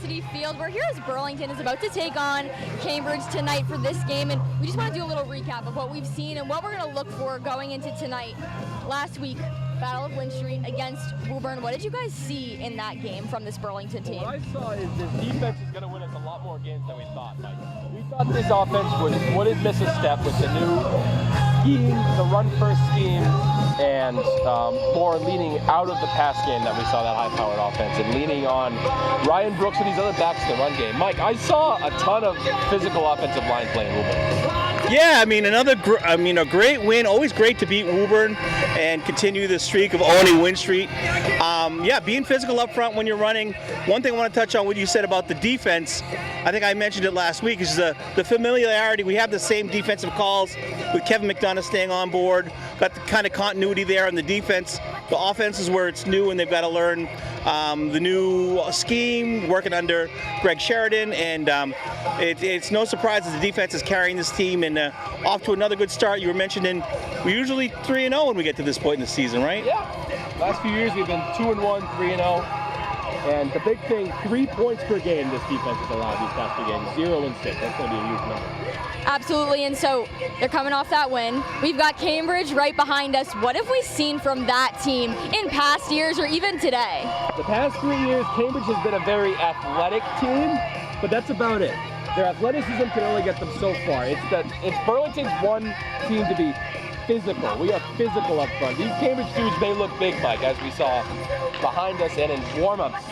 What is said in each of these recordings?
University Field. We're here as Burlington is about to take on Cambridge tonight for this game, and we just want to do a little recap of what we've seen and what we're going to look for going into tonight. Last week, Battle of Lynch Street against Woburn. What did you guys see in that game from this Burlington team? What I saw is this defense is going to win us a lot more games than we thought, Mike. We thought this offense wouldn't miss a step with the new scheme, the run-first scheme, and more leaning out of the pass game that we saw that high-powered offense and leaning on Ryan Brooks and these other backs in the run game. Mike, I saw a ton of physical offensive line play in Woburn. Yeah, I mean, a great win. Always great to beat Woburn and continue the streak of owning Win Street. Yeah, being physical up front when you're running. One thing I want to touch on what you said about the defense, I think I mentioned it last week, is the familiarity. We have the same defensive calls with Kevin McDonough staying on board. Got the kind of continuity there on the defense. The offense is where it's new and they've got to learn the new scheme, working under Greg Sheridan, and it's no surprise that the defense is carrying this team and off to another good start. You were mentioning we're usually 3-0 when we get to this point in the season, right? Yeah. Last few years we've been 2-1, 3-0. And the big thing, 3 points per game this defense has allowed these past 2 games. 0 and 6. That's going to be a huge number. Absolutely, and so they're coming off that win. We've got Cambridge right behind us. What have we seen from that team in past years or even today? The past 3 years, Cambridge has been a very athletic team, but that's about it. Their athleticism can only get them so far. It's Burlington's one team to be physical. We are physical up front. These Cambridge dudes may look big, Mike, as we saw behind us and in warm-ups,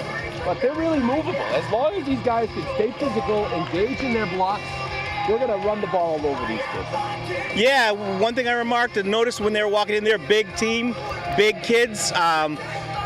but they're really movable. As long as these guys can stay physical, engage in their blocks, we're going to run the ball all over these kids. Yeah, one thing I remarked and noticed when they were walking in there, big team, big kids.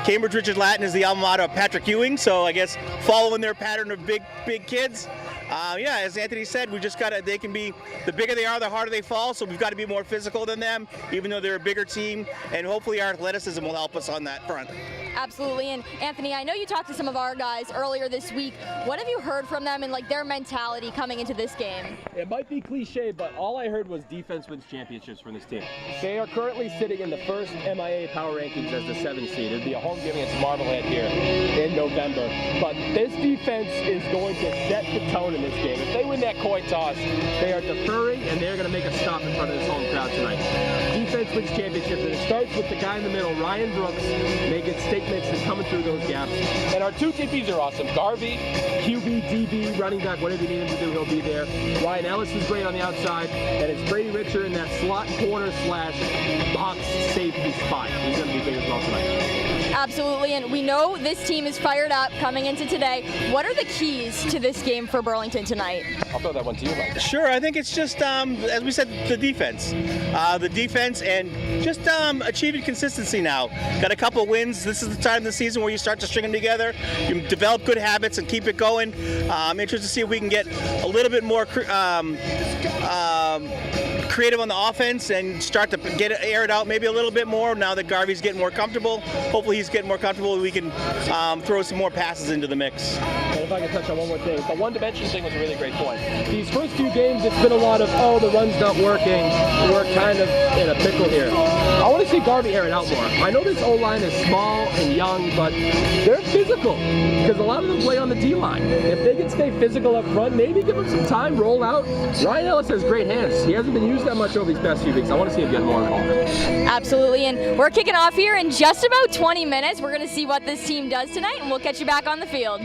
Cambridge Richard Latin is the alma mater of Patrick Ewing, so I guess following their pattern of big kids. Yeah, as Anthony said, we just they can be, the bigger they are, the harder they fall, so we've got to be more physical than them, even though they're a bigger team, and hopefully our athleticism will help us on that front. Absolutely, and Anthony, I know you talked to some of our guys earlier this week. What have you heard from them and like their mentality coming into this game? It might be cliche, but all I heard was defense wins championships from this team. They are currently sitting in the first MIA power rankings as the 7th seed. It'll be a home game against Marblehead here in November, but this defense is going to set the tone in this game. If they win that coin toss, they are deferring and they're going to make a stop in front of this home crowd tonight. Defense wins championships, and it starts with the guy in the middle, Ryan Brooks, making statements and coming through those gaps. And our 2 DBs are awesome. Garvey, QB, DB, running back, whatever you need him to do, he'll be there. Ryan Ellis is great on the outside, and it's Brady Richer in that slot corner / box safety spot. He's going to be big as well tonight. Absolutely, and we know this team is fired up coming into today. What are the keys to this game for Burlington tonight? I'll throw that one to you, Mike. Sure, I think it's just, as we said, the defense. The defense and just achieving consistency now. Got a couple of wins. This is the time of the season where you start to string them together. You develop good habits and keep it going. I'm interested to see if we can get a little bit more creative on the offense and start to air it out maybe a little bit more now that Garvey's getting more comfortable. Hopefully he's getting more comfortable, we can throw some more passes into the mix. And if I can touch on one more thing, the one-dimension thing was a really great point. These first few games, it's been a lot of, oh, the run's not working, we're kind of in a pickle here. I want to see Garvey air it out more. I know this O-line is small and young, but they're physical because a lot of them play on the D-line. If they can stay physical up front, maybe give them some time, roll out. Ryan Ellis has great hands. He hasn't been used that much over these past few weeks. I want to see him get more involved. Absolutely, and we're kicking off here in just about 20 minutes. We're going to see what this team does tonight, and we'll catch you back on the field.